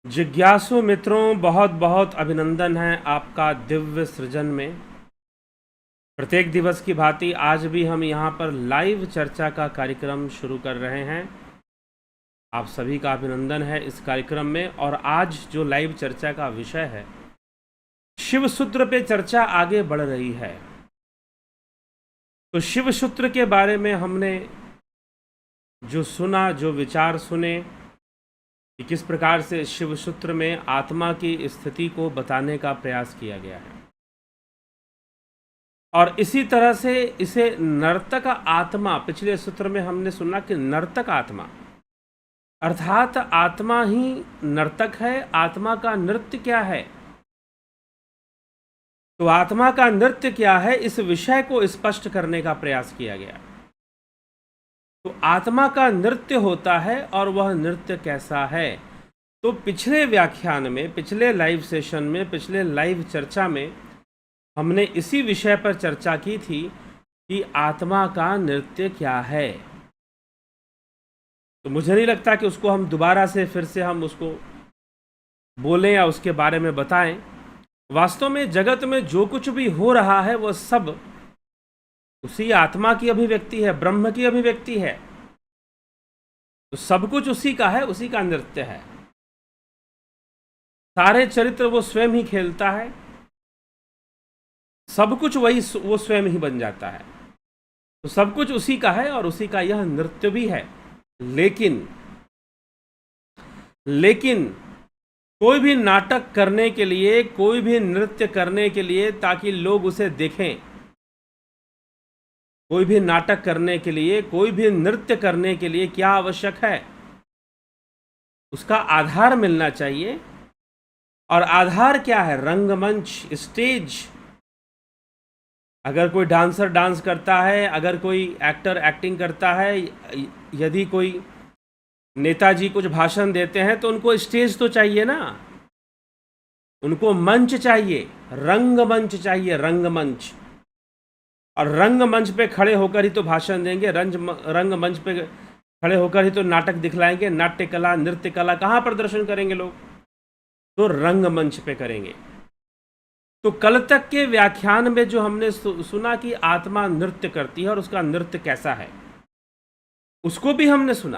जिज्ञासु मित्रों, बहुत बहुत अभिनंदन है आपका दिव्य सृजन में। प्रत्येक दिवस की भांति आज भी हम यहाँ पर लाइव चर्चा का कार्यक्रम शुरू कर रहे हैं। आप सभी का अभिनंदन है इस कार्यक्रम में। और आज जो लाइव चर्चा का विषय है, शिव सूत्र पे चर्चा आगे बढ़ रही है। तो शिव सूत्र के बारे में हमने जो सुना, जो विचार सुने कि किस प्रकार से शिव सूत्र में आत्मा की स्थिति को बताने का प्रयास किया गया है, और इसी तरह से इसे नर्तक आत्मा, पिछले सूत्र में हमने सुना कि नर्तक आत्मा अर्थात आत्मा ही नर्तक है। आत्मा का नृत्य क्या है? तो आत्मा का नृत्य क्या है, इस विषय को स्पष्ट करने का प्रयास किया गया। तो आत्मा का नृत्य होता है, और वह नृत्य कैसा है? तो पिछले व्याख्यान में, पिछले लाइव सेशन में, पिछले लाइव चर्चा में हमने इसी विषय पर चर्चा की थी कि आत्मा का नृत्य क्या है। तो मुझे नहीं लगता कि उसको हम दोबारा से फिर से हम उसको बोलें या उसके बारे में बताएं। वास्तव में जगत में जो कुछ भी हो रहा है वह सब उसी आत्मा की अभिव्यक्ति है, ब्रह्म की अभिव्यक्ति है। तो सब कुछ उसी का है, उसी का नृत्य है। सारे चरित्र वो स्वयं ही खेलता है, सब कुछ वो स्वयं ही बन जाता है। तो सब कुछ उसी का है और उसी का यह नृत्य भी है। लेकिन कोई भी नाटक करने के लिए, कोई भी नृत्य करने के लिए ताकि लोग उसे देखें, कोई भी नाटक करने के लिए, कोई भी नृत्य करने के लिए क्या आवश्यक है? उसका आधार मिलना चाहिए। और आधार क्या है? रंगमंच, स्टेज। अगर कोई डांसर डांस करता है, अगर कोई एक्टर एक्टिंग करता है, यदि कोई नेताजी कुछ भाषण देते हैं, तो उनको स्टेज तो चाहिए ना, उनको मंच चाहिए, रंगमंच चाहिए, रंगमंच। और रंगमंच पे खड़े होकर ही तो भाषण देंगे, रंगमंच पे खड़े होकर ही तो नाटक दिखलाएंगे। नाट्य कला, नृत्य कला कहाँ प्रदर्शन करेंगे लोग? तो रंगमंच पे करेंगे। तो कल तक के व्याख्यान में जो हमने सुना कि आत्मा नृत्य करती है और उसका नृत्य कैसा है, उसको भी हमने सुना।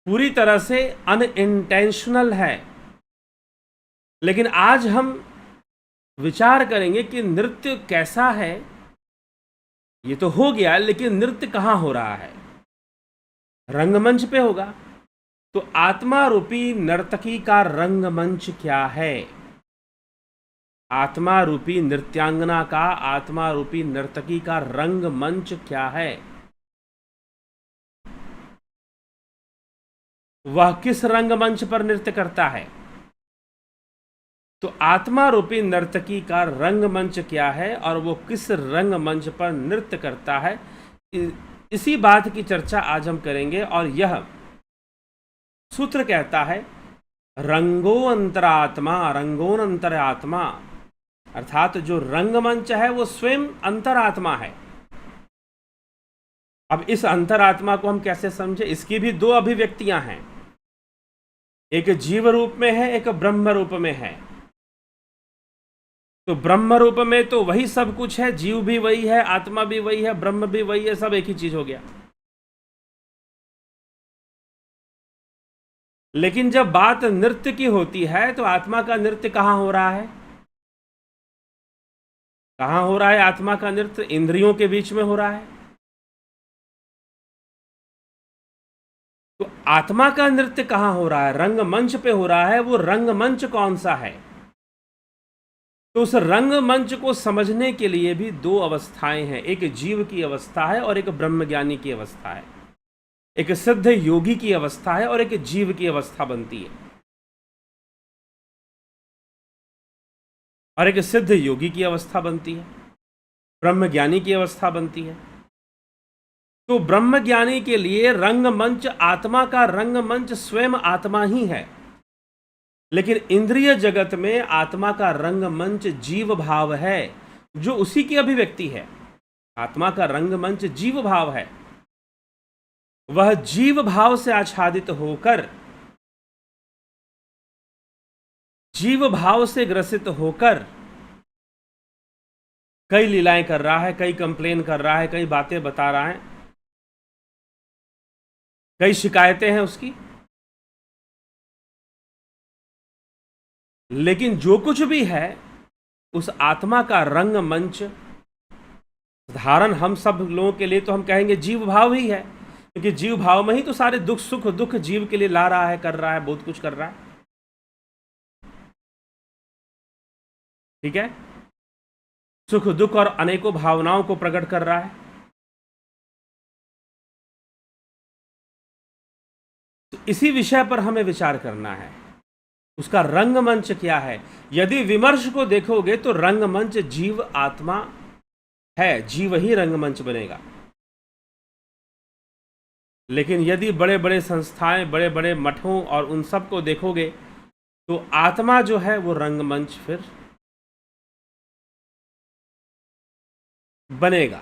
पूरी तरह से अनइंटेंशनल है। लेकिन आज हम विचार करेंगे कि नृत्य कैसा है। ये तो हो गया, लेकिन नृत्य कहाँ हो रहा है? रंगमंच पे होगा। तो आत्मा रूपी नर्तकी का रंगमंच क्या है? आत्मा रूपी नृत्यांगना का, आत्मा रूपी नर्तकी का रंगमंच क्या है? वह किस रंगमंच पर नृत्य करता है? तो आत्मा रूपी नर्तकी का रंगमंच क्या है और वो किस रंगमंच पर नृत्य करता है, इसी बात की चर्चा आज हम करेंगे। और यह सूत्र कहता है रंगो अंतरात्मा, रंगोन अंतरात्मा, अर्थात जो रंगमंच है वो स्वयं अंतरात्मा है। अब इस अंतरात्मा को हम कैसे समझे? इसकी भी दो अभिव्यक्तियां हैं, एक जीव रूप में है, एक ब्रह्म रूप में है। तो ब्रह्म रूप में तो वही सब कुछ है, जीव भी वही है, आत्मा भी वही है, ब्रह्म भी वही है, सब एक ही चीज हो गया। लेकिन जब बात नृत्य की होती है तो आत्मा का नृत्य कहां हो रहा है? कहां हो रहा है आत्मा का नृत्य? इंद्रियों के बीच में हो रहा है। तो आत्मा का नृत्य कहां हो रहा है? रंगमंच पे हो रहा है। वो रंगमंच कौन सा है? तो उस रंगमंच को समझने के लिए भी दो अवस्थाएं हैं, एक जीव की अवस्था है और एक ब्रह्मज्ञानी की अवस्था है। एक सिद्ध योगी की अवस्था है और एक जीव की अवस्था बनती है। और एक सिद्ध योगी की अवस्था बनती है, ब्रह्मज्ञानी की अवस्था बनती है। तो ब्रह्मज्ञानी के लिए रंगमंच, आत्मा का रंगमंच स्वयं आत्मा ही है। लेकिन इंद्रिय जगत में आत्मा का रंगमंच जीव भाव है, जो उसी की अभिव्यक्ति है। आत्मा का रंगमंच जीव भाव है। वह जीव भाव से आच्छादित होकर जीव भाव से ग्रसित होकर कई लीलाएं कर रहा है, कई कंप्लेन कर रहा है, कई बातें बता रहा है, कई शिकायतें हैं उसकी। लेकिन जो कुछ भी है उस आत्मा का रंगमंच धारण हम सब लोगों के लिए तो हम कहेंगे जीव भाव ही है, क्योंकि जीव भाव में ही तो सारे दुख सुख दुख जीव के लिए ला रहा है, कर रहा है, बहुत कुछ कर रहा है। ठीक है, सुख दुख और अनेकों भावनाओं को प्रकट कर रहा है। तो इसी विषय पर हमें विचार करना है, उसका रंगमंच क्या है। यदि विमर्श को देखोगे तो रंगमंच जीव आत्मा है, जीव ही रंगमंच बनेगा। लेकिन यदि बड़े बड़े संस्थाएं, बड़े बड़े मठों और उन सब को देखोगे तो आत्मा जो है वो रंगमंच फिर बनेगा।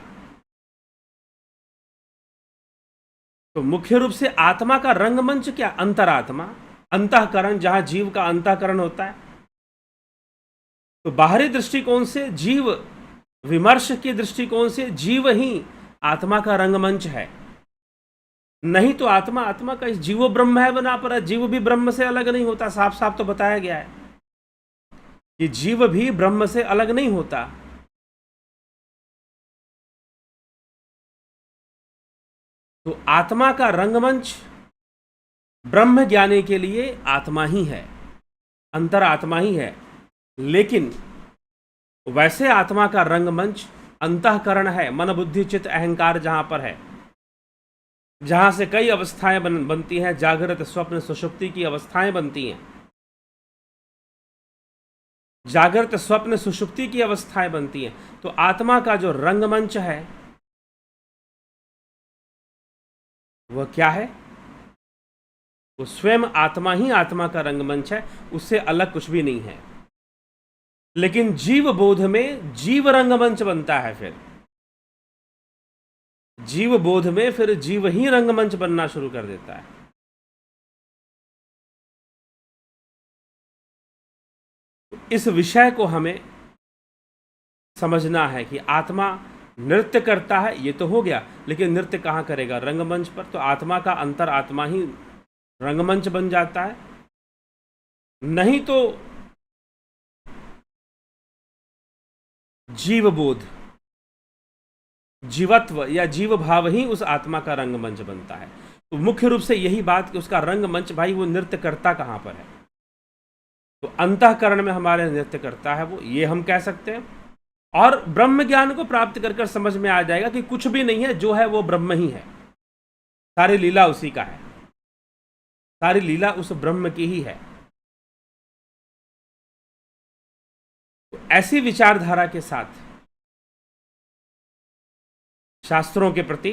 तो मुख्य रूप से आत्मा का रंगमंच क्या? अंतरात्मा, अंतःकरण, जहां जीव का अंतःकरण होता है। तो बाहरी दृष्टिकोण से जीव, विमर्श के दृष्टिकोण से जीव ही आत्मा का रंगमंच है। नहीं तो आत्मा, आत्मा का इस जीवो ब्रह्म है बना पर, जीव भी ब्रह्म से अलग नहीं होता। साफ साफ तो बताया गया है कि जीव भी ब्रह्म से अलग नहीं होता। तो आत्मा का रंगमंच ब्रह्म ज्ञानी के लिए आत्मा ही है, अंतरात्मा ही है। लेकिन वैसे आत्मा का रंगमंच अंतःकरण है, मन बुद्धि चित्त अहंकार जहां पर है, जहां से कई अवस्थाएं बनती हैं, जागृत स्वप्न सुषुप्ति की अवस्थाएं बनती हैं, जागृत स्वप्न सुषुप्ति की अवस्थाएं बनती हैं। तो आत्मा का जो रंगमंच है वह क्या है? वो स्वयं आत्मा ही आत्मा का रंगमंच है, उससे अलग कुछ भी नहीं है। लेकिन जीव बोध में जीव रंगमंच बनता है। फिर जीव बोध में फिर जीव ही रंगमंच बनना शुरू कर देता है। इस विषय को हमें समझना है कि आत्मा नृत्य करता है, ये तो हो गया, लेकिन नृत्य कहाँ करेगा? रंगमंच पर। तो आत्मा का अंतर आत्मा ही रंगमंच बन जाता है। नहीं तो जीवबोध, जीवत्व या जीव भाव ही उस आत्मा का रंगमंच बनता है। तो मुख्य रूप से यही बात कि उसका रंगमंच, भाई वो नृत्य करता कहाँ पर है? तो अंतःकरण में हमारे नृत्य करता है वो, ये हम कह सकते हैं। और ब्रह्म ज्ञान को प्राप्त कर समझ में आ जाएगा कि कुछ भी नहीं है, जो है वो ब्रह्म ही है। सारी लीला उसी का है, सारी लीला उस ब्रह्म की ही है। तो ऐसी विचारधारा के साथ शास्त्रों के प्रति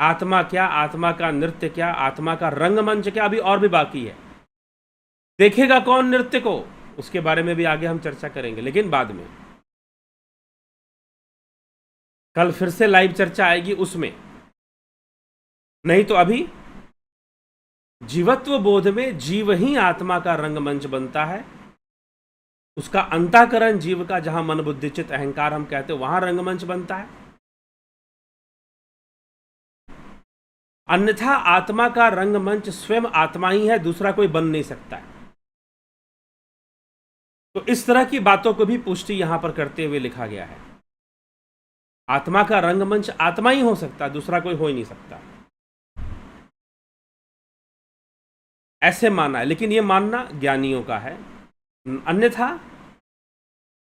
आत्मा क्या, आत्मा का नृत्य क्या, आत्मा का रंगमंच क्या, अभी और भी बाकी है। देखेगा कौन नृत्य को, उसके बारे में भी आगे हम चर्चा करेंगे, लेकिन बाद में। कल फिर से लाइव चर्चा आएगी उसमें। नहीं तो अभी जीवत्व बोध में जीव ही आत्मा का रंगमंच बनता है। उसका अंतःकरण जीव का, जहां मन बुद्धि चित्त अहंकार हम कहते हैं, वहां रंगमंच बनता है। अन्यथा आत्मा का रंगमंच स्वयं आत्मा ही है, दूसरा कोई बन नहीं सकता है। तो इस तरह की बातों को भी पुष्टि यहां पर करते हुए लिखा गया है। आत्मा का रंगमंच आत्मा ही हो सकता है, दूसरा कोई हो ही नहीं सकता, ऐसे माना है। लेकिन यह मानना ज्ञानियों का है। अन्यथा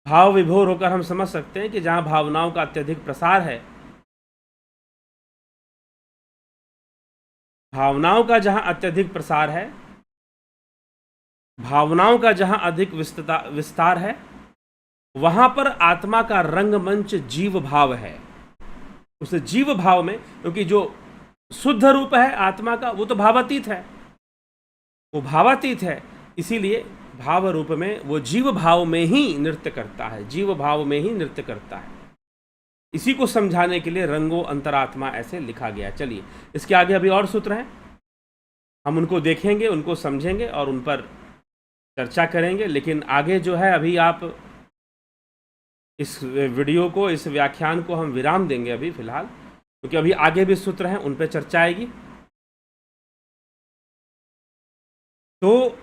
भाव विभोर होकर हम समझ सकते हैं कि जहां भावनाओं का अत्यधिक प्रसार है, भावनाओं का जहां अत्यधिक प्रसार है, भावनाओं का जहां अधिक विस्तार है, वहां पर आत्मा का रंगमंच जीव भाव है। उस जीव भाव में, क्योंकि जो शुद्ध रूप है आत्मा का, वो तो भावातीत है, वो भावातीत है, इसीलिए भाव रूप में वो जीव भाव में ही नृत्य करता है, जीव भाव में ही नृत्य करता है। इसी को समझाने के लिए रंगो अंतरात्मा ऐसे लिखा गया। चलिए, इसके आगे अभी और सूत्र हैं, हम उनको देखेंगे, उनको समझेंगे और उन पर चर्चा करेंगे। लेकिन आगे जो है अभी आप इस वीडियो को, इस व्याख्यान को हम विराम देंगे अभी फ़िलहाल, क्योंकि अभी आगे भी सूत्र हैं, उन पे चर्चा आएगी। तो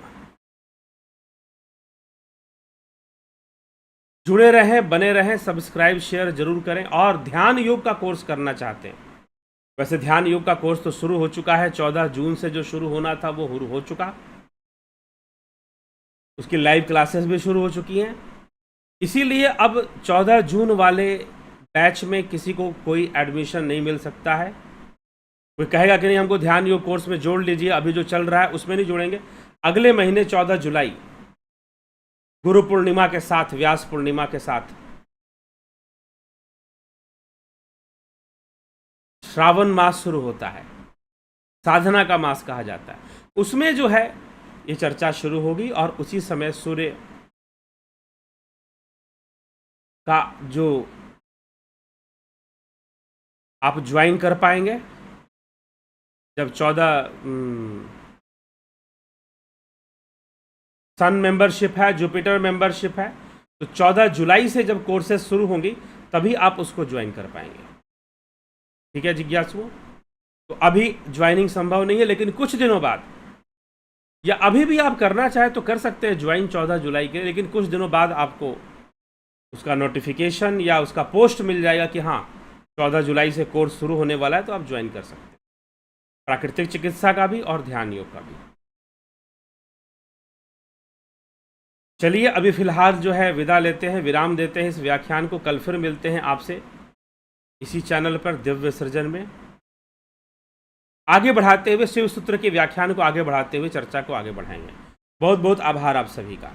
जुड़े रहें, बने रहें, सब्सक्राइब शेयर जरूर करें। और ध्यान योग का कोर्स करना चाहते हैं, वैसे ध्यान योग का कोर्स तो शुरू हो चुका है, 14 जून से जो शुरू होना था वो हो चुका, उसकी लाइव क्लासेस भी शुरू हो चुकी हैं। इसीलिए अब 14 जून वाले बैच में किसी को कोई एडमिशन नहीं मिल सकता है। कोई कहेगा कि नहीं हमको ध्यान योग कोर्स में जोड़ लीजिए, अभी जो चल रहा है उसमें नहीं जोड़ेंगे। अगले महीने 14 जुलाई गुरु पूर्णिमा के साथ, व्यास पूर्णिमा के साथ श्रावण मास शुरू होता है, साधना का मास कहा जाता है। उसमें जो है ये चर्चा शुरू होगी और उसी समय सूर्य का जो आप ज्वाइन कर पाएंगे, जब 14 सन मेंबरशिप है, जुपिटर मेंबरशिप है, तो 14 जुलाई से जब कोर्सेज शुरू होंगी तभी आप उसको ज्वाइन कर पाएंगे। ठीक है जिज्ञासुओं, तो अभी ज्वाइनिंग संभव नहीं है, लेकिन कुछ दिनों बाद, या अभी भी आप करना चाहे तो कर सकते हैं ज्वाइन 14 जुलाई के, लेकिन कुछ दिनों बाद आपको उसका नोटिफिकेशन या उसका पोस्ट मिल जाएगा कि हाँ 14 जुलाई से कोर्स शुरू होने वाला है, तो आप ज्वाइन कर सकते हैं, प्राकृतिक चिकित्सा का भी और ध्यान योग का भी। चलिए अभी फिलहाल जो है विदा लेते हैं, विराम देते हैं इस व्याख्यान को। कल फिर मिलते हैं आपसे इसी चैनल पर दिव्य सृजन में, आगे बढ़ाते हुए शिव सूत्र के व्याख्यान को आगे बढ़ाते हुए चर्चा को आगे बढ़ाएंगे। बहुत बहुत आभार आप सभी का।